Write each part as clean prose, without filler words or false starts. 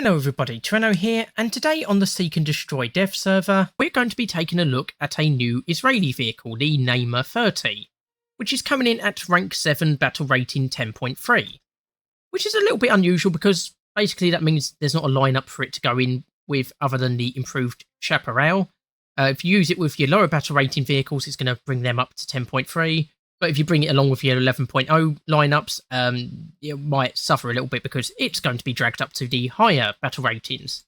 Hello everybody, Treno here, and today on the Seek and Destroy dev server, we're going to be taking a look at a new Israeli vehicle, the Namer 30, which is coming in at rank 7 battle rating 10.3, which is a little bit unusual because basically that means there's not a lineup for it to go in with other than the improved Chaparral. If you use it with your lower battle rating vehicles, it's going to bring them up to 10.3. But if you bring it along with your 11.0 lineups, it might suffer a little bit because it's going to be dragged up to the higher battle ratings.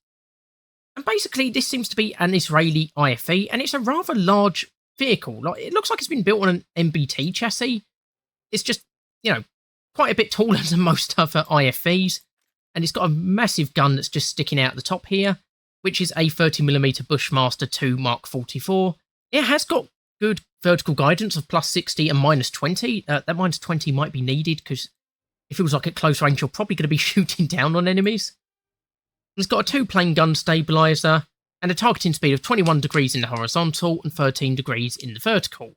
And basically, this seems to be an Israeli IFV, and it's a rather large vehicle. It looks like it's been built on an MBT chassis. It's just, quite a bit taller than most other IFVs. And it's got a massive gun that's just sticking out the top here, which is a 30mm Bushmaster 2 Mark 44. It has got good vertical guidance of plus 60 and minus 20. That minus 20 might be needed because it feels like at close range you're probably going to be shooting down on enemies. It's got a 2-plane gun stabilizer and a targeting speed of 21 degrees in the horizontal and 13 degrees in the vertical,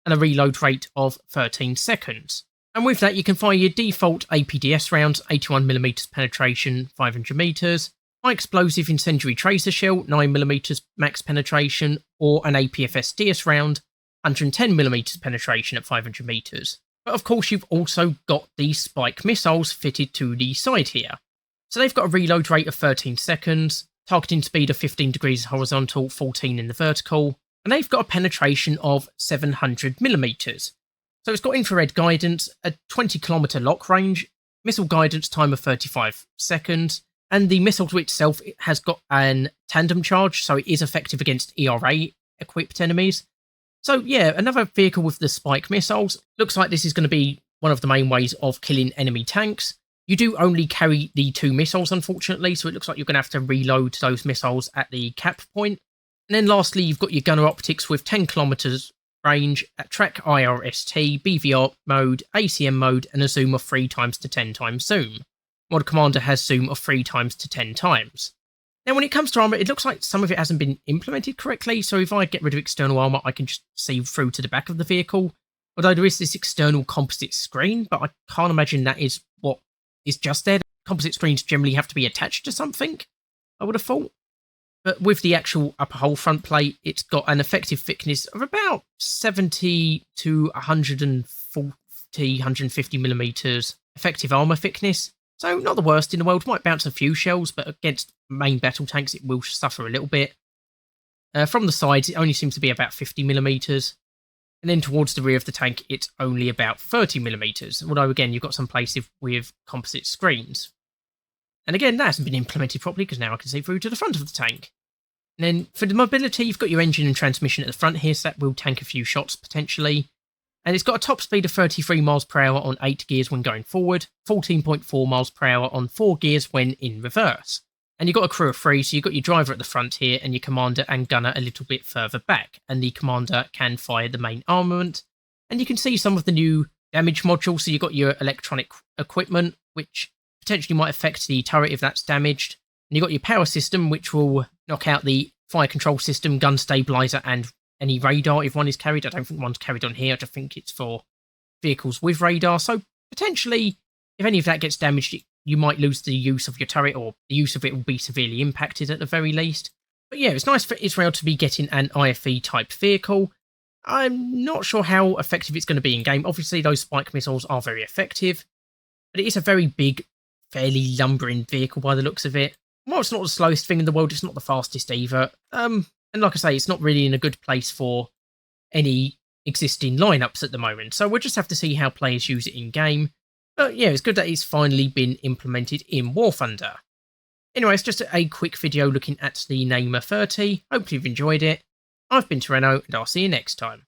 and a reload rate of 13 seconds. And with that you can fire your default APDS rounds, 81mm penetration, 500 meters, high explosive incendiary tracer shell, 9mm max penetration, or an APFS DS round, 110mm penetration at 500 meters. But of course you've also got the spike missiles fitted to the side here. So they've got a reload rate of 13 seconds, targeting speed of 15 degrees horizontal, 14 in the vertical, and they've got a penetration of 700mm. So it's got infrared guidance, a 20km lock range, missile guidance time of 35 seconds, and the missile itself has got an tandem charge, so it is effective against ERA-equipped enemies. So yeah, another vehicle with the spike missiles. Looks like this is going to be one of the main ways of killing enemy tanks. You do only carry the 2 missiles, unfortunately, so it looks like you're going to have to reload those missiles at the cap point. And then lastly, you've got your gunner optics with 10km range, track IRST, BVR mode, ACM mode, and a zoom of 3 times to 10 times zoom. Mod Commander has zoom of 3 times to 10 times. Now, when it comes to armor, it looks like some of it hasn't been implemented correctly, so if I get rid of external armor, I can just see through to the back of the vehicle. Although there is this external composite screen, but I can't imagine that is what is just there. Composite screens generally have to be attached to something, I would have thought. But with the actual upper hull front plate, it's got an effective thickness of about 70 to 140, 150mm effective armor thickness. So not the worst in the world. Might bounce a few shells, but against main battle tanks it will suffer a little bit. From the sides it only seems to be about 50mm. And then towards the rear of the tank it's only about 30mm. Although again you've got some places with composite screens. And again that hasn't been implemented properly because now I can see through to the front of the tank. And then for the mobility you've got your engine and transmission at the front here, so that will tank a few shots potentially. And it's got a top speed of 33 miles per hour on 8 gears when going forward, 14.4 miles per hour on 4 gears when in reverse. And you've got a crew of 3, so you've got your driver at the front here and your commander and gunner a little bit further back. And the commander can fire the main armament. And you can see some of the new damage modules, so you've got your electronic equipment, which potentially might affect the turret if that's damaged. And you've got your power system, which will knock out the fire control system, gun stabilizer, and any radar if one is carried. I don't think one's carried on here. I just think it's for vehicles with radar. So potentially, if any of that gets damaged, you might lose the use of your turret, or the use of it will be severely impacted at the very least. But yeah, it's nice for Israel to be getting an IFV type vehicle. I'm not sure how effective it's going to be in game. Obviously, those spike missiles are very effective, but it is a very big, fairly lumbering vehicle by the looks of it. Well, it's not the slowest thing in the world. It's not the fastest either. And like I say, it's not really in a good place for any existing lineups at the moment. So we'll just have to see how players use it in game. But yeah, it's good that it's finally been implemented in War Thunder. Anyway, it's just a quick video looking at the Namer 30. Hopefully you've enjoyed it. I've been Treno, and I'll see you next time.